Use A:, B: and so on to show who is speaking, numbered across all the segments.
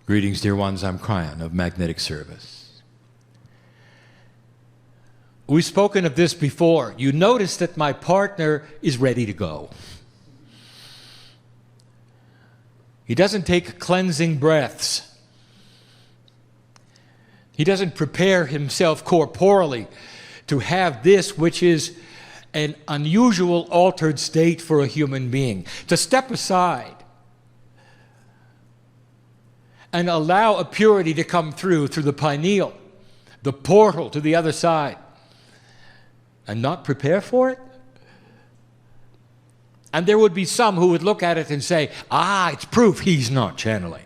A: Greetings, dear ones. I'm Cryon of Magnetic Service. We've spoken of this before. You notice that my partner is ready to go. He doesn't take cleansing breaths. He doesn't prepare himself corporally to have this, which is an unusual altered state for a human being, to step aside and allow a purity to come through the pineal, the portal to the other side, and not prepare for it? And there would be some who would look at it and say, it's proof he's not channeling.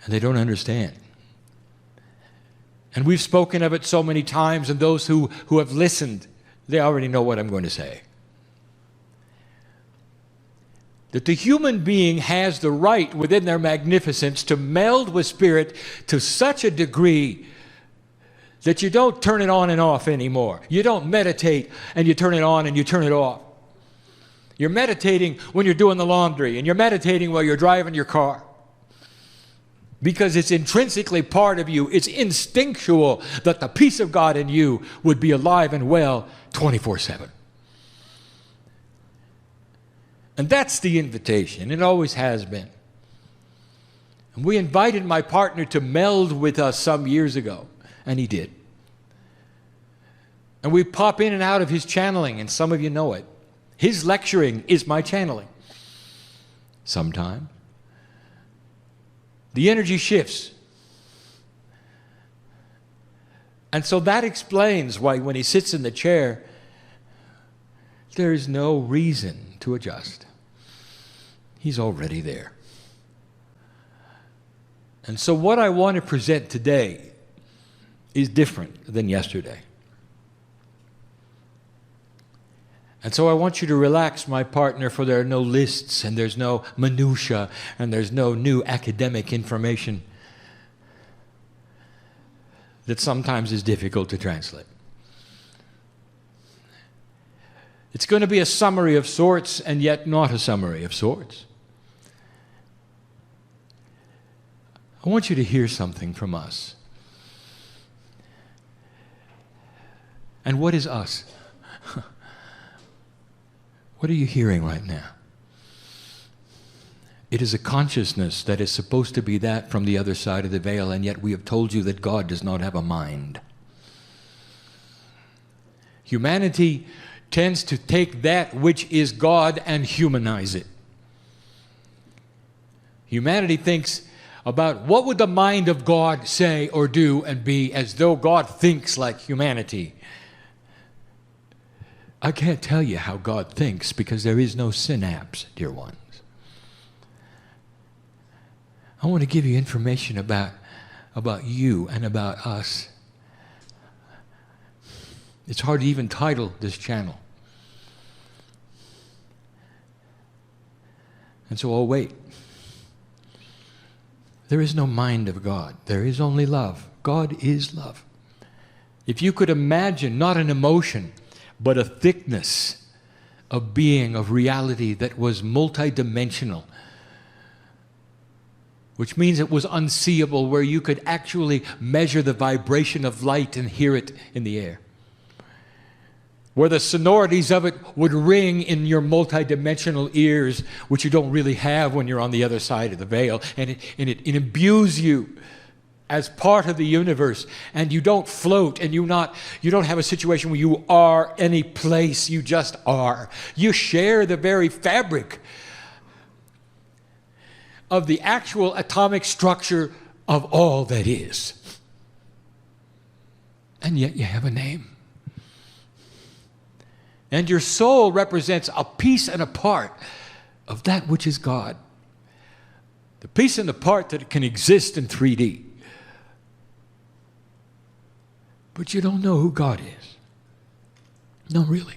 A: And they don't understand. And we've spoken of it so many times, and those who have listened, they already know what I'm going to say. That the human being has the right within their magnificence to meld with spirit to such a degree that you don't turn it on and off anymore. You don't meditate and you turn it on and you turn it off. You're meditating when you're doing the laundry, and you're meditating while you're driving your car. Because it's intrinsically part of you. It's instinctual that the peace of God in you would be alive and well 24/7. And that's the invitation. It always has been. And we invited my partner to meld with us some years ago, and he did. And we pop in and out of his channeling, and some of you know it. His lecturing is my channeling. Sometimes. The energy shifts. And so that explains why when he sits in the chair, there is no reason to adjust. He's already there. And so what I want to present today is different than yesterday. And so I want you to relax, my partner, for there are no lists, and there's no minutia, and there's no new academic information that sometimes is difficult to translate. It's going to be a summary of sorts, and yet not a summary of sorts. I want you to hear something from us. And what is us? What are you hearing right now? It is a consciousness that is supposed to be that from the other side of the veil, and yet we have told you that God does not have a mind. Humanity tends to take that which is God and humanize it. Humanity thinks about what would the mind of God say or do and be, as though God thinks like humanity. I can't tell you how God thinks because there is no synapse, dear ones. I want to give you information about you and about us. It's hard to even title this channel. And so I'll wait. There is no mind of God. There is only love. God is love. If you could imagine not an emotion, but a thickness of being, of reality that was multidimensional, which means it was unseeable, where you could actually measure the vibration of light and hear it in the air, where the sonorities of it would ring in your multidimensional ears, which you don't really have when you're on the other side of the veil, and it imbues you as part of the universe, and you don't float, and you don't have a situation where you are any place, you just are. You share the very fabric of the actual atomic structure of all that is. And yet you have a name. And your soul represents a piece and a part of that which is God. The piece and the part that can exist in 3D. But you don't know who God is. No, really.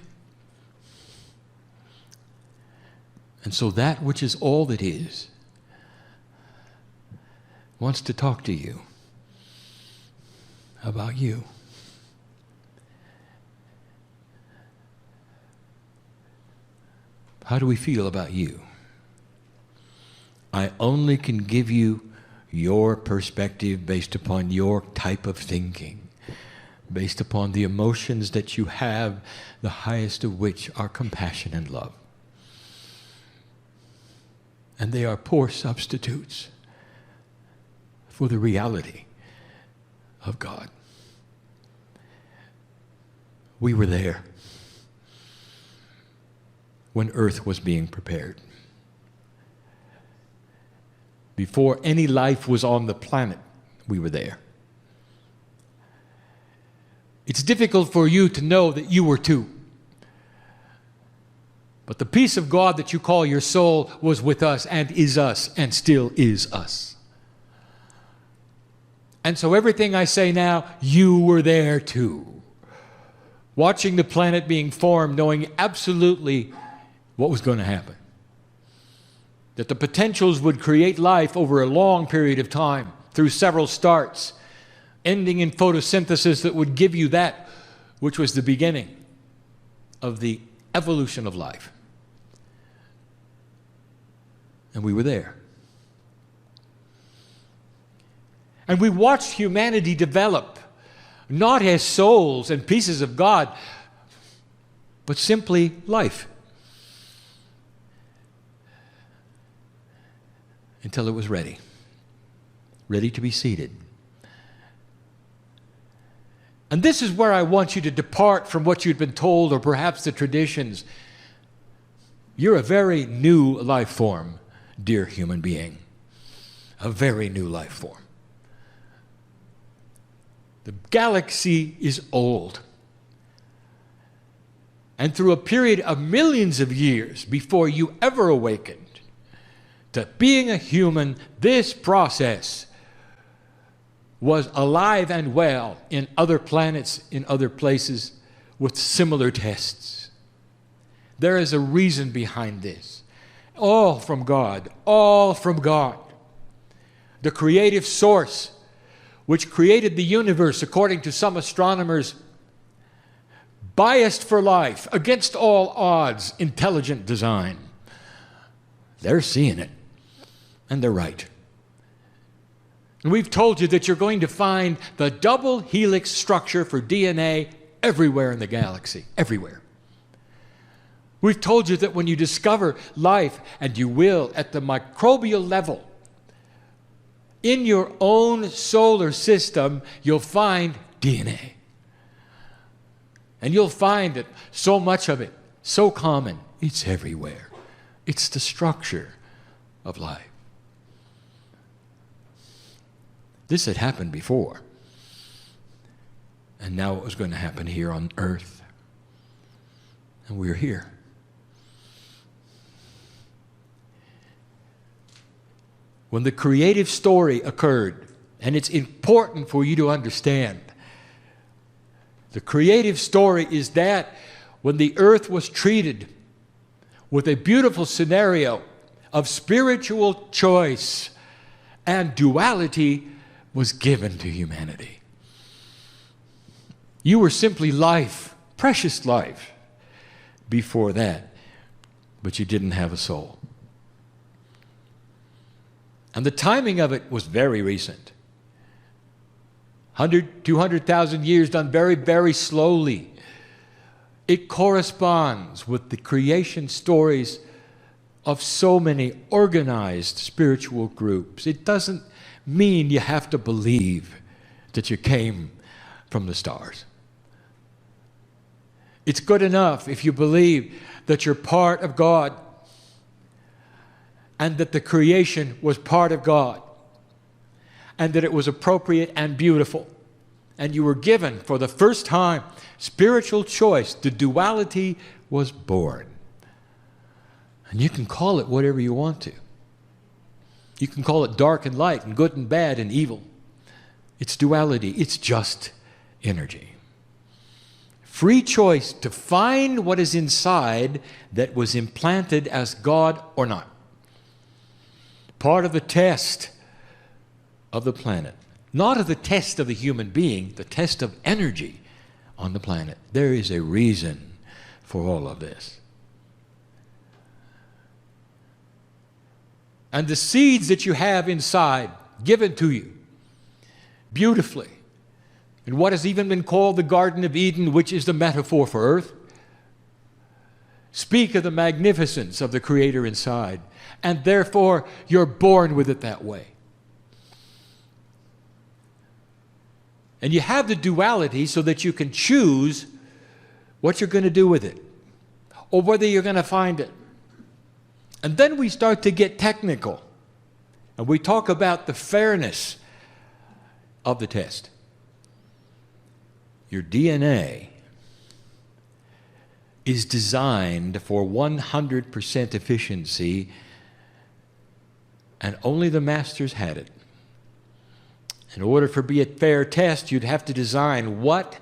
A: And so that which is all that is wants to talk to you about you. How do we feel about you? I only can give you your perspective based upon your type of thinking, based upon the emotions that you have, the highest of which are compassion and love. And they are poor substitutes for the reality of God. We were there when earth was being prepared. Before any life was on the planet, we were there. It's difficult for you to know that you were too. But the peace of God that you call your soul was with us and is us and still is us. And so everything I say now, you were there too. Watching the planet being formed, knowing absolutely what was going to happen. That the potentials would create life over a long period of time through several starts, ending in photosynthesis that would give you that which was the beginning of the evolution of life. And we were there. And we watched humanity develop, not as souls and pieces of God, but simply life. Until it was ready to be seeded. And this is where I want you to depart from what you'd been told or perhaps the traditions. You're a very new life form, dear human being. A very new life form. The galaxy is old. And through a period of millions of years before you ever awakened to being a human, this process was alive and well in other planets, in other places, with similar tests. There is a reason behind this. All from God, all from God. The creative source, which created the universe, according to some astronomers, biased for life, against all odds, intelligent design. They're seeing it, and they're right. And we've told you that you're going to find the double helix structure for DNA everywhere in the galaxy, everywhere. We've told you that when you discover life, and you will at the microbial level, in your own solar system, you'll find DNA. And you'll find that so much of it, so common, it's everywhere. It's the structure of life. This had happened before. And now it was going to happen here on earth. And we're here. When the creative story occurred, and it's important for you to understand, the creative story is that when the earth was treated with a beautiful scenario of spiritual choice and duality was given to humanity. You were simply life, precious life, before that, but you didn't have a soul. And the timing of it was very recent. 100, 200,000 years done very, very slowly. It corresponds with the creation stories of so many organized spiritual groups. It doesn't mean you have to believe that you came from the stars. It's good enough if you believe that you're part of God and that the creation was part of God and that it was appropriate and beautiful. And you were given, for the first time, spiritual choice. The duality was born. And you can call it whatever you want to. You can call it dark and light and good and bad and evil. It's duality. It's just energy. Free choice to find what is inside that was implanted as God or not. Part of the test of the planet. Not of the test of the human being, the test of energy on the planet. There is a reason for all of this. and the seeds that you have inside given to you beautifully in what has even been called the Garden of Eden, which is the metaphor for earth, speak of the magnificence of the Creator inside, and therefore you're born with it that way. And you have the duality so that you can choose what you're going to do with it, or whether you're going to find it. And then we start to get technical, and we talk about the fairness of the test. Your DNA is designed for 100% efficiency, and only the masters had it. In order for it to be a fair test, you'd have to design what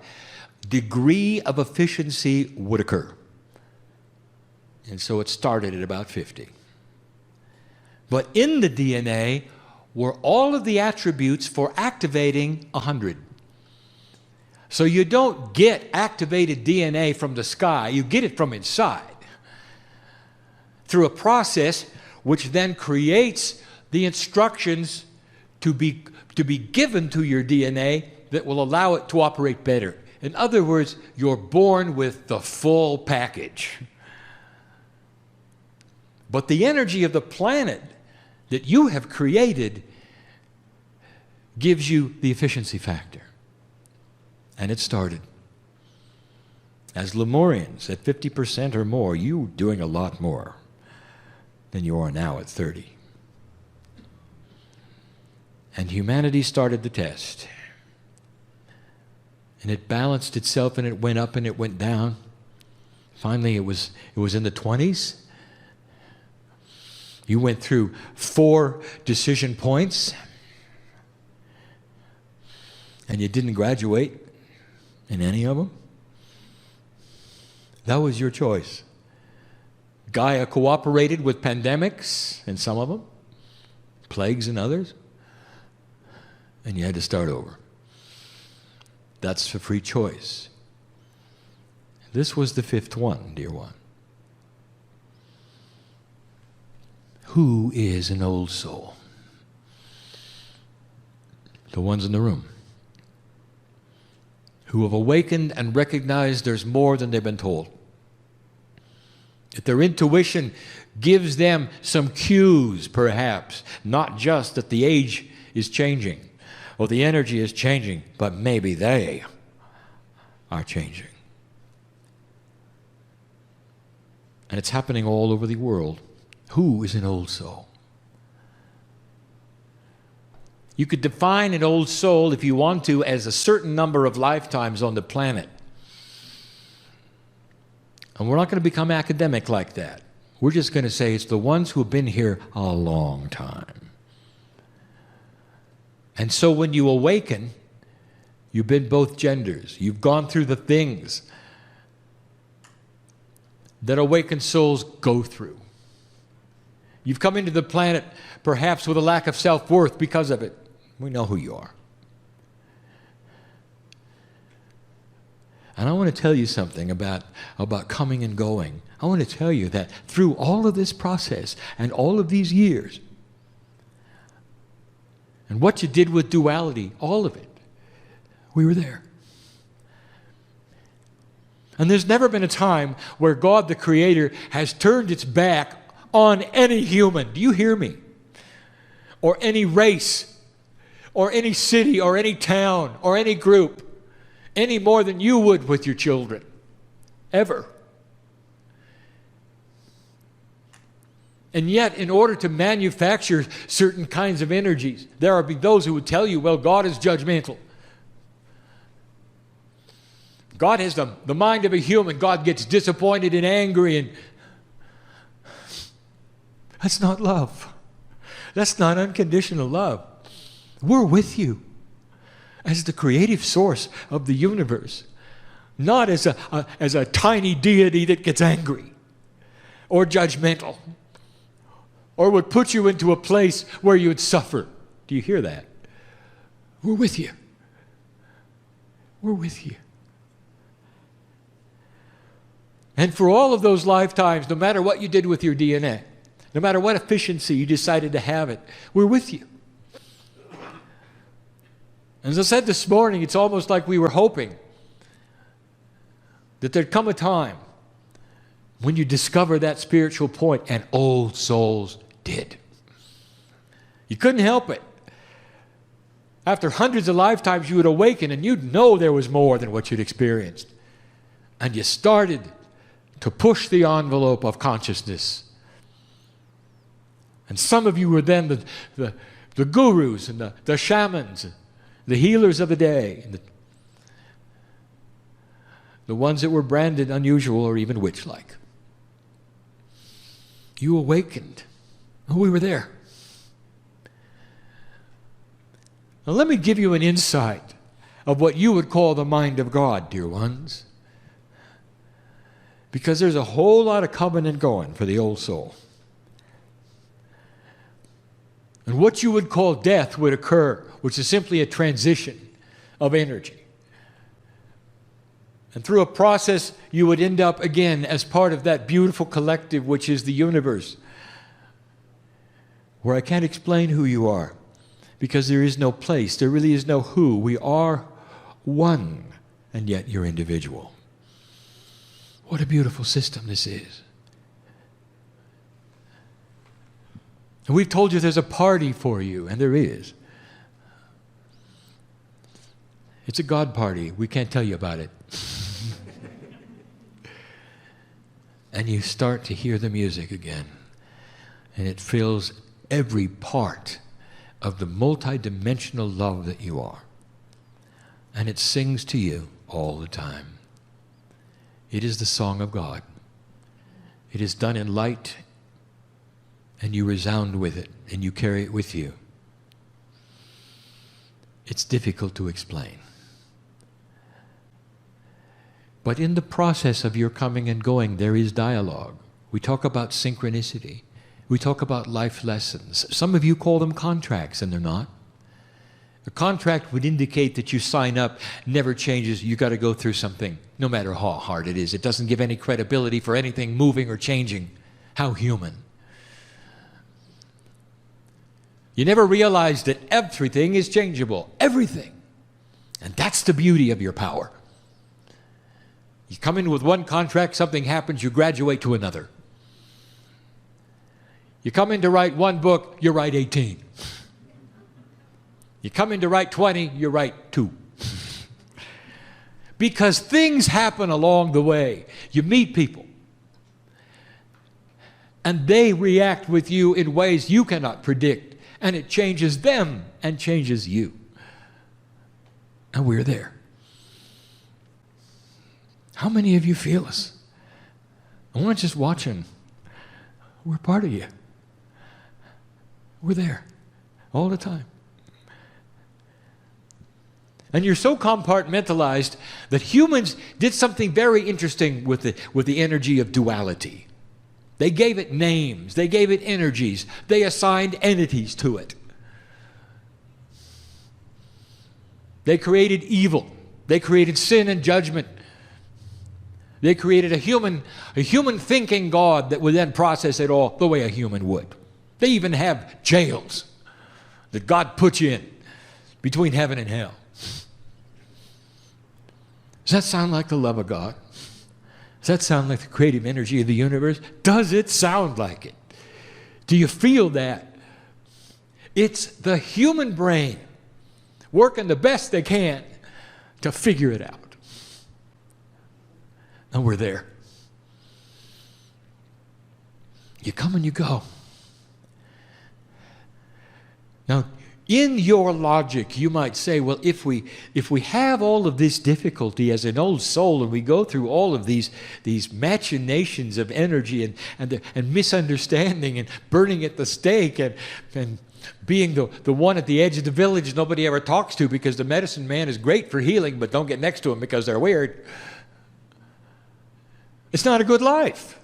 A: degree of efficiency would occur. And so it started at about 50. But in the DNA were all of the attributes for activating 100. So you don't get activated DNA from the sky, you get it from inside through a process which then creates the instructions to be given to your DNA that will allow it to operate better. In other words, you're born with the full package. But the energy of the planet that you have created gives you the efficiency factor. And it started. As Lemurians, at 50% or more, you were doing a lot more than you are now at 30. And humanity started the test. And it balanced itself, and it went up and it went down. Finally, it was in the 20s. You went through 4 decision points, and you didn't graduate in any of them. That was your choice. Gaia cooperated with pandemics in some of them, plagues in others, and you had to start over. That's a free choice. This was the 5th one, dear one. Who is an old soul? The ones in the room who have awakened and recognized there's more than they've been told. That their intuition gives them some cues, perhaps, not just that the age is changing or the energy is changing, but maybe they are changing. And it's happening all over the world. Who is an old soul? You could define an old soul, if you want to, as a certain number of lifetimes on the planet. And we're not going to become academic like that. We're just going to say it's the ones who have been here a long time. And so when you awaken, you've been both genders. You've gone through the things that awakened souls go through. You've come into the planet perhaps with a lack of self-worth because of it. We know who you are. And I want to tell you something about coming and going. I want to tell you that through all of this process and all of these years, and what you did with duality, all of it, we were there. And there's never been a time where God the Creator has turned its back on any human. Do you hear me? Or any race, or any city, or any town, or any group, any more than you would with your children, ever. And yet, in order to manufacture certain kinds of energies, there will be those who would tell you, well, God is judgmental. God has the mind of a human. God gets disappointed and angry, and that's not love. That's not unconditional love. We're with you as the creative source of the universe, not as a tiny deity that gets angry or judgmental or would put you into a place where you would suffer. Do you hear that? We're with you. We're with you. And for all of those lifetimes, no matter what you did with your DNA, No matter what efficiency you decided to have it, we're with you. As I said this morning, it's almost like we were hoping that there'd come a time when you discover that spiritual point, and old souls did. You couldn't help it. After hundreds of lifetimes, you would awaken and you'd know there was more than what you'd experienced. And you started to push the envelope of consciousness. And some of you were then the gurus and the shamans, the healers of the day, and the ones that were branded unusual or even witch-like. You awakened. We were there. Now let me give you an insight of what you would call the mind of God, dear ones. Because there's a whole lot of coming and going for the old soul. And what you would call death would occur, which is simply a transition of energy. And through a process, you would end up again as part of that beautiful collective which is the universe, where I can't explain who you are, because there is no place, there really is no who. We are one, and yet you're individual. What a beautiful system this is. And we've told you there's a party for you, and there is. It's a God party. We can't tell you about it. And you start to hear the music again, and it fills every part of the multidimensional love that you are. And it sings to you all the time. It is the song of God. It is done in light, and you resound with it, and you carry it with you. It's difficult to explain. But in the process of your coming and going, there is dialogue. We talk about synchronicity. We talk about life lessons. Some of you call them contracts, and they're not. A contract would indicate that you sign up, never changes, you got to go through something, no matter how hard it is. It doesn't give any credibility for anything moving or changing. How human. You never realize that everything is changeable. Everything. And that's the beauty of your power. You come in with one contract, something happens, you graduate to another. You come in to write one book, you write 18. You come in to write 20, you write 2. Because things happen along the way. You meet people. And they react with you in ways you cannot predict. And it changes them and changes you. And we're there. How many of you feel us? I want to just watching. We're part of you. We're there all the time. And you're so compartmentalized that humans did something very interesting with the energy of duality. They gave it names. They gave it energies. They assigned entities to it. They created evil. They created sin and judgment. They created a human thinking God that would then process it all the way a human would. They even have jails that God puts you in between heaven and hell. Does that sound like the love of God? Does that sound like the creative energy of the universe? Does it sound like it? Do you feel that? It's the human brain working the best they can to figure it out. And we're there. You come and you go. Now, in your logic, you might say, well, if we have all of this difficulty as an old soul and we go through all of these machinations of energy and misunderstanding and burning at the stake and being the one at the edge of the village nobody ever talks to because the medicine man is great for healing, but don't get next to him because they're weird. It's not a good life.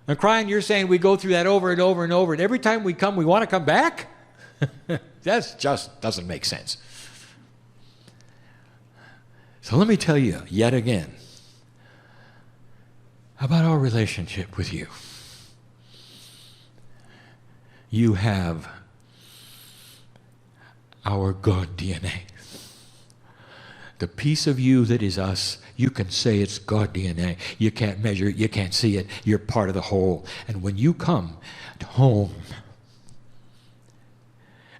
A: And crying, you're saying we go through that over and over and over, and every time we come, we want to come back? That just doesn't make sense. So let me tell you yet again about our relationship with you. You have our God DNA. The piece of you that is us, you can say it's God DNA. You can't measure it, you can't see it. You're part of the whole. And when you come home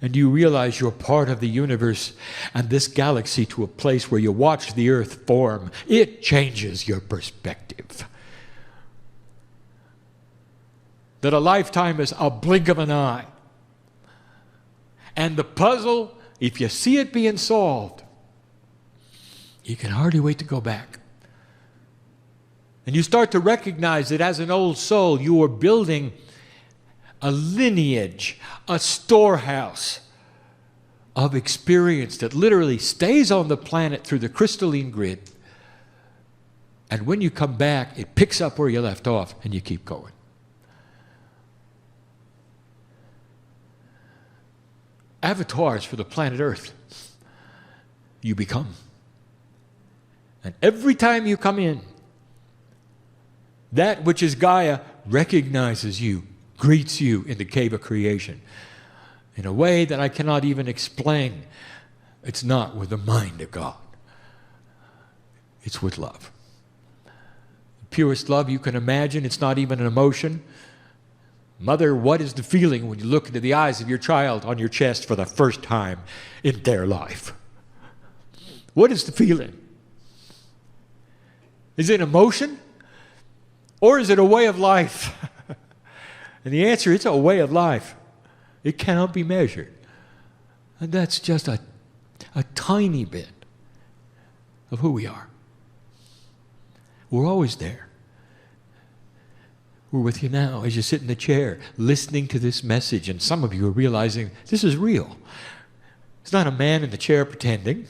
A: and you realize you're part of the universe and this galaxy to a place where you watch the earth form, it changes your perspective. That a lifetime is a blink of an eye. And the puzzle, if you see it being solved, you can hardly wait to go back. And you start to recognize that as an old soul, you are building a lineage, a storehouse of experience that literally stays on the planet through the crystalline grid. And when you come back, it picks up where you left off and you keep going. Avatars for the planet Earth. You become. And every time you come in, that which is Gaia recognizes you, greets you in the cave of creation in a way that I cannot even explain. It's not with the mind of God. It's with love. The purest love you can imagine. It's not even an emotion. Mother, what is the feeling when you look into the eyes of your child on your chest for the first time in their life? What is the feeling? Is it emotion? Or is it a way of life? And the answer, it's a way of life. It cannot be measured. And that's just a tiny bit of who we are. We're always there. We're with you now as you sit in the chair listening to this message, and some of you are realizing this is real. It's not a man in the chair pretending.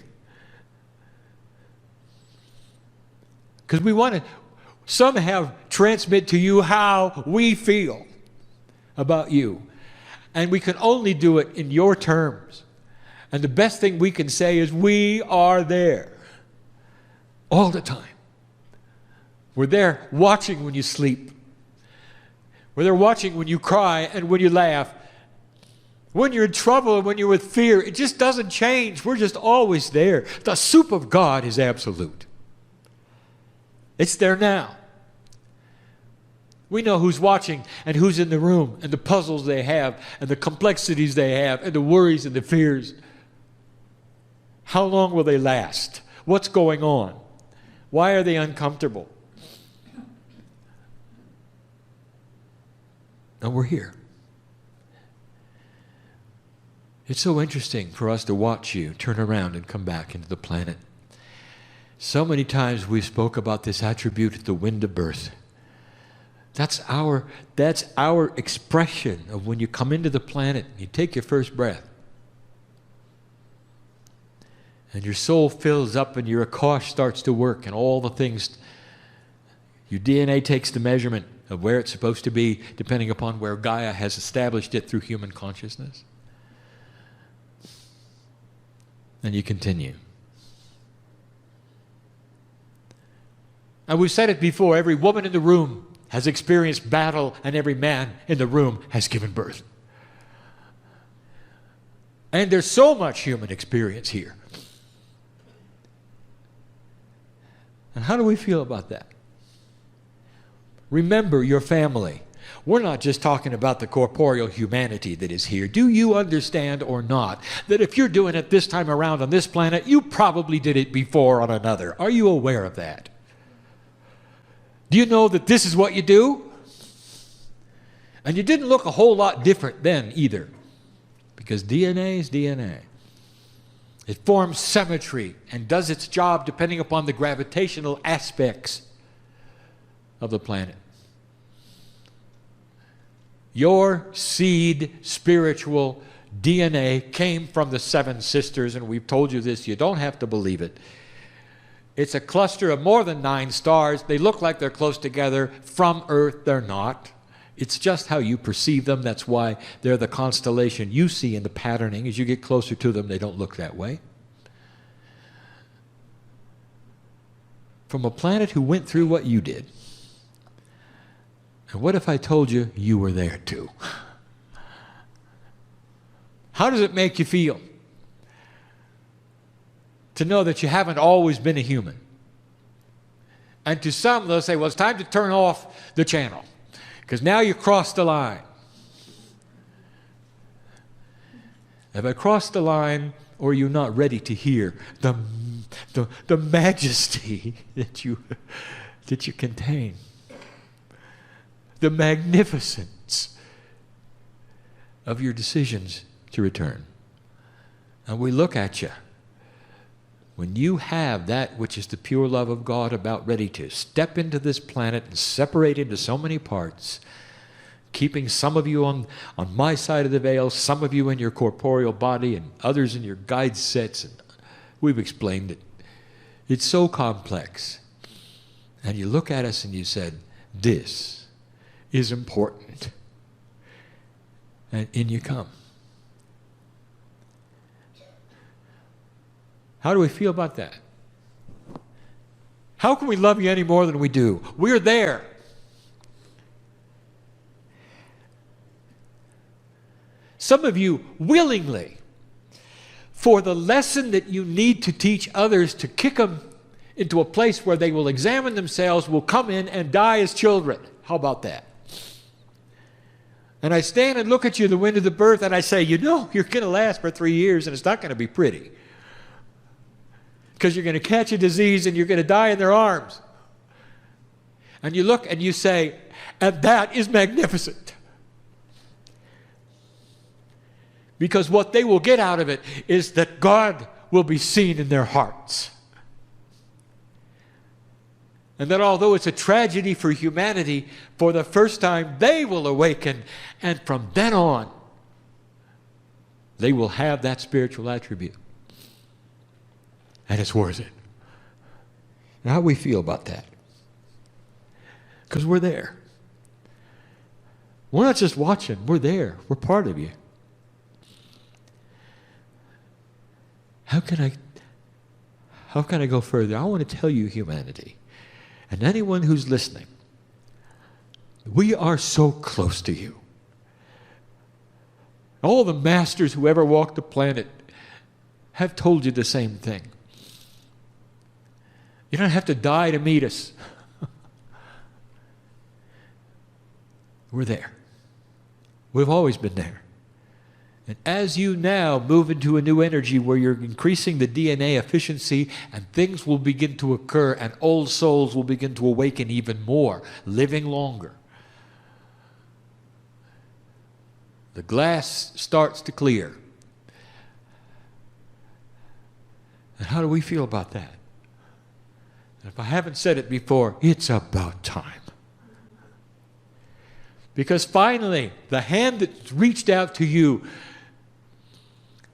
A: Because we want to somehow transmit to you how we feel about you. And we can only do it in your terms. And the best thing we can say is we are there all the time. We're there watching when you sleep. We're there watching when you cry and when you laugh. When you're in trouble and when you're with fear, it just doesn't change. We're just always there. The soup of God is absolute. It's there now. We know who's watching and who's in the room and the puzzles they have and the complexities they have and the worries and the fears. How long will they last? What's going on? Why are they uncomfortable? And we're here. It's so interesting for us to watch you turn around and come back into the planet. So many times we spoke about this attribute, the wind of birth. That's our expression of when you come into the planet, you take your first breath. And your soul fills up and your Akash starts to work and all the things. Your DNA takes the measurement of where it's supposed to be depending upon where Gaia has established it through human consciousness. And you continue. And we've said it before, every woman in the room has experienced battle and every man in the room has given birth. And there's so much human experience here. And how do we feel about that? Remember your family. We're not just talking about the corporeal humanity that is here. Do you understand or not that if you're doing it this time around on this planet, you probably did it before on another? Are you aware of that? Do you know that this is what you do? And you didn't look a whole lot different then either, because DNA is DNA. It forms symmetry and does its job depending upon the gravitational aspects of the planet. Your seed spiritual DNA came from the seven sisters, and we've told you this, you don't have to believe it. It's a cluster of more than 9 stars. They look like they're close together. From Earth, they're not. It's just how you perceive them. That's why they're the constellation you see in the patterning. As you get closer to them, they don't look that way. From a planet who went through what you did. And what if I told you you were there too? How does it make you feel to know that you haven't always been a human? And to some, they'll say, well, it's time to turn off the channel because now you crossed the line. Have I crossed the line, or are you not ready to hear the majesty that you contain? The magnificence of your decisions to return. And we look at you. When you have that which is the pure love of God about ready to step into this planet and separate into so many parts, keeping some of you on my side of the veil, some of you in your corporeal body, and others in your guide sets, and we've explained it. It's so complex. And you look at us and you said, this is important. And in you come. How do we feel about that? How can we love you any more than we do? We're there. Some of you willingly, for the lesson that you need to teach others to kick them into a place where they will examine themselves, will come in and die as children. How about that? And I stand and look at you the wind of the birth and I say, you know, you're going to last for 3 years and it's not going to be pretty. Because you're going to catch a disease and you're going to die in their arms. And you look and you say, and that is magnificent. Because what they will get out of it is that God will be seen in their hearts. And that although it's a tragedy for humanity, for the first time they will awaken, and from then on, they will have that spiritual attribute. And it's worth it. And how do we feel about that? Because we're there. We're not just watching, we're there. We're part of you. How can I go further? I want to tell you, humanity, and anyone who's listening, we are so close to you. All the masters who ever walked the planet have told you the same thing. You don't have to die to meet us. We're there. We've always been there. And as you now move into a new energy where you're increasing the DNA efficiency and things will begin to occur and old souls will begin to awaken even more, living longer, the glass starts to clear. And how do we feel about that? And if I haven't said it before, it's about time. Because finally, the hand that's reached out to you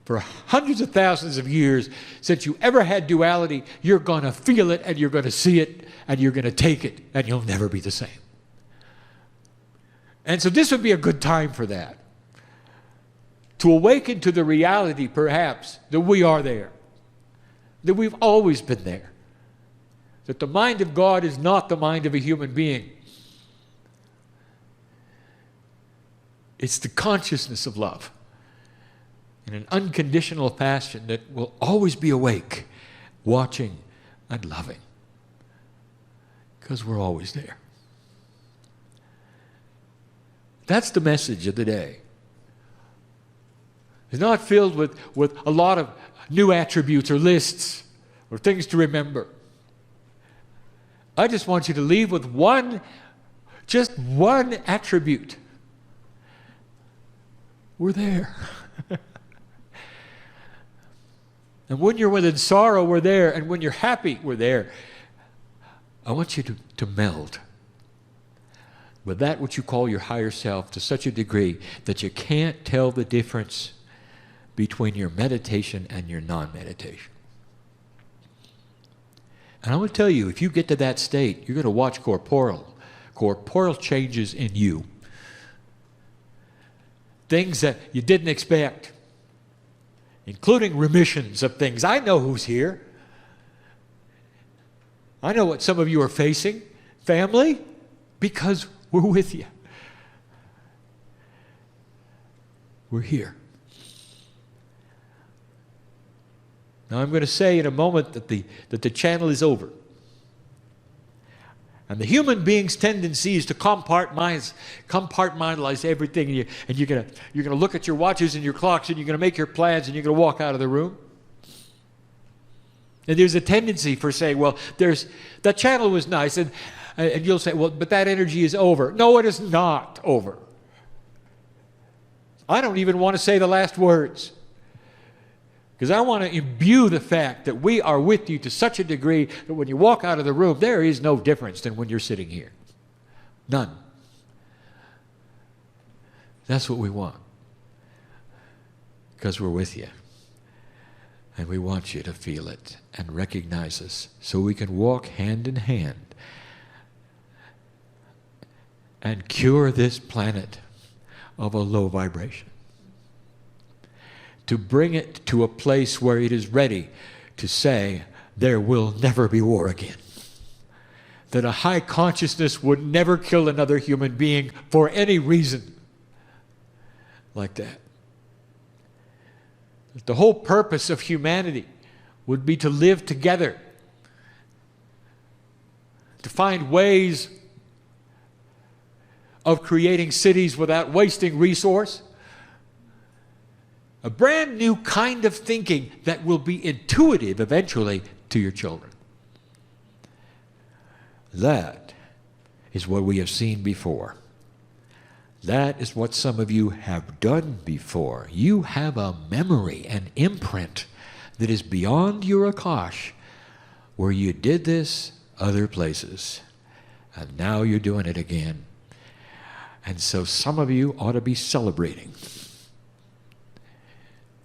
A: for hundreds of thousands of years, since you ever had duality, you're going to feel it and you're going to see it and you're going to take it and you'll never be the same. And so this would be a good time for that. To awaken to the reality, perhaps, that we are there. That we've always been there. That the mind of God is not the mind of a human being. It's the consciousness of love in an unconditional fashion that will always be awake, watching, and loving. Because we're always there. That's the message of the day. It's not filled with a lot of new attributes or lists or things to remember. I just want you to leave with just one attribute. We're there. And when you're within sorrow, we're there. And when you're happy, we're there. I want you to meld with that which you call your higher self to such a degree that you can't tell the difference between your meditation and your non-meditation. And I want to tell you, if you get to that state, you're going to watch corporeal changes in you. Things that you didn't expect, including remissions of things. I know who's here. I know what some of you are facing. Family, because we're with you. We're here. Now I'm going to say in a moment that the channel is over. And the human being's tendency is to compartmentalize everything, and you're going to look at your watches and your clocks, and you're going to make your plans, and you're going to walk out of the room. And there's a tendency for saying, well, that channel was nice, and you'll say, well, but that energy is over. No, it is not over. I don't even want to say the last words, because I want to imbue the fact that we are with you to such a degree that when you walk out of the room, there is no difference than when you're sitting here. None. That's what we want, because we're with you. And we want you to feel it and recognize us so we can walk hand in hand and cure this planet of a low vibration. To bring it to a place where it is ready to say, there will never be war again. That a high consciousness would never kill another human being for any reason like that. That the whole purpose of humanity would be to live together, to find ways of creating cities without wasting resource. A brand new kind of thinking that will be intuitive eventually to your children. That is what we have seen before. That is what some of you have done before. You have a memory, an imprint that is beyond your Akash, where you did this other places, and now you're doing it again. And so some of you ought to be celebrating.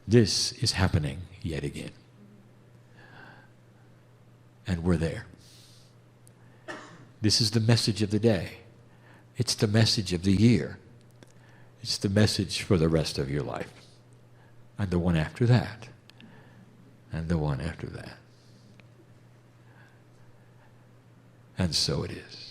A: This is happening yet again. And we're there. This is the message of the day. It's the message of the year. It's the message for the rest of your life. And the one after that. And the one after that. And so it is.